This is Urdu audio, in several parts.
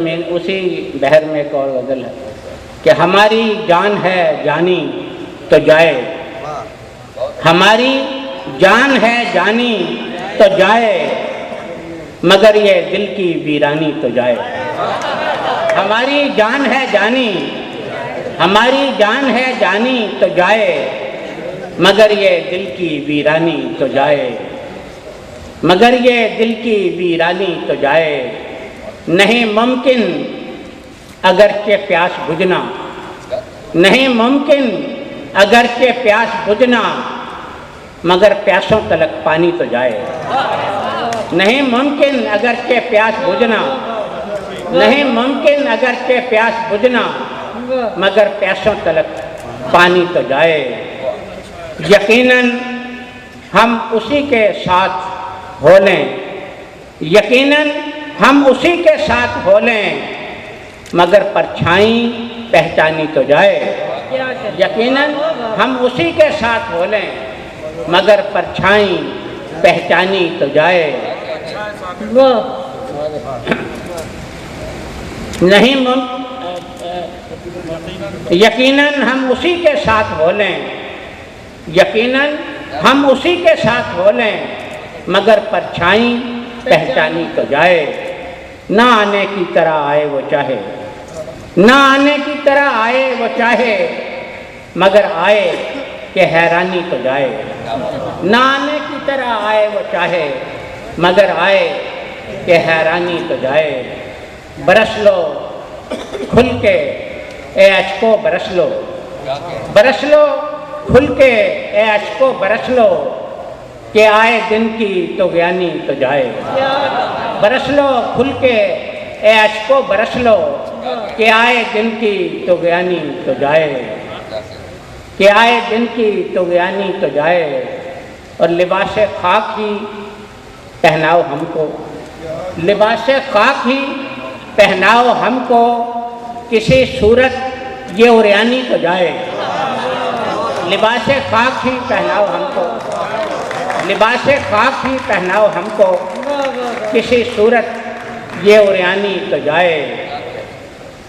میں اسی بحر میں ایک اور غزل ہے کہ ہماری جان ہے جانی تو جائے، ہماری جان ہے جانی تو جائے، مگر یہ دل کی ویرانی تو جائے۔ ہماری جان ہے جانی، ہماری جان ہے جانی تو جائے، مگر یہ دل کی ویرانی تو جائے، مگر یہ دل کی ویرانی تو جائے۔ نہیں ممکن اگرچہ پیاس بجھنا، نہیں ممکن اگرچہ پیاس بجھنا، مگر پیاسوں تلک پانی تو جائے۔ نہیں ممکن اگرچہ پیاس بجھنا، نہیں ممکن اگرچہ پیاس بجھنا، مگر پیاسوں تلک پانی تو جائے۔ یقیناً ہم اسی کے ساتھ ہو لیں، یقیناً ہم اسی کے ساتھ ہو لیں، مگر پرچھائی پہچانی تو جائے۔ یقیناً ہم اسی کے ساتھ ہو لیں، مگر پرچھائی پہچانی تو جائے۔ نہیں یقیناً ہم اسی کے ساتھ ہو لیں، یقیناً ہم اسی کے ساتھ ہو لیں، مگر پرچھائی پہچانی تو جائے۔ نہ آنے کی طرح آئے وہ چاہے، نہ آنے کی طرح آئے وہ چاہے، مگر آئے کہ حیرانی تو جائے۔ نہ آنے کی طرح آئے وہ چاہے، مگر آئے کہ حیرانی تو جائے۔ برس لو کھل کے اے اشکو برس لو، برس لو کھل کے اے اشکو برس لو، کہ آئے دن کی طغیانی تو جائے۔ برس لو کھل کے اے اشکو برس لو، کہ آئے دن کی طغیانی تو جائے، کہ آئے دن کی طغیانی تو جائے۔ اور لباس خاک ہی پہناؤ ہم کو، لباس خاک ہی پہناؤ ہم کو، کسی صورت یہ عریانی تو جائے۔ لباس خاک ہی پہناؤ ہم کو، لباس خاک ہی پہناؤ ہم کو، کسی صورت یہ عریانی تو جائے۔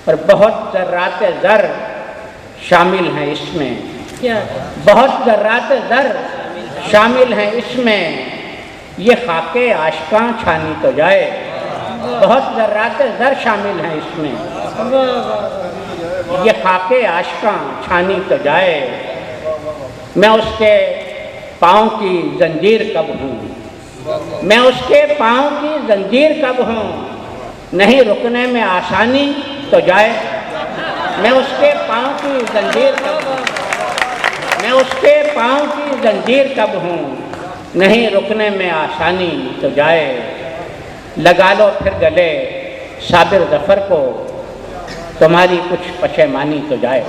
اور بہت ذرات زر شامل ہیں اس میں، بہت ذرات زر شامل ہیں اس میں، یہ خاک عاشقاں چھانی تو جائے۔ بہت ذرات زر شامل ہیں اس میں، یہ خاک عاشقاں چھانی تو جائے۔ میں اس کے پاؤں کی زنجیر کب ہوں، میں اس کے پاؤں کی زنجیر کب ہوں، نہیں رکنے میں آسانی تو جائے۔ میں اس کے پاؤں کی زنجیر کب ہوں، میں اس کے پاؤں کی زنجیر کب ہوں، نہیں رکنے میں آسانی تو جائے۔ لگا لو پھر گلے صابر ظفر کو، تمہاری کچھ پشیمانی تو جائے۔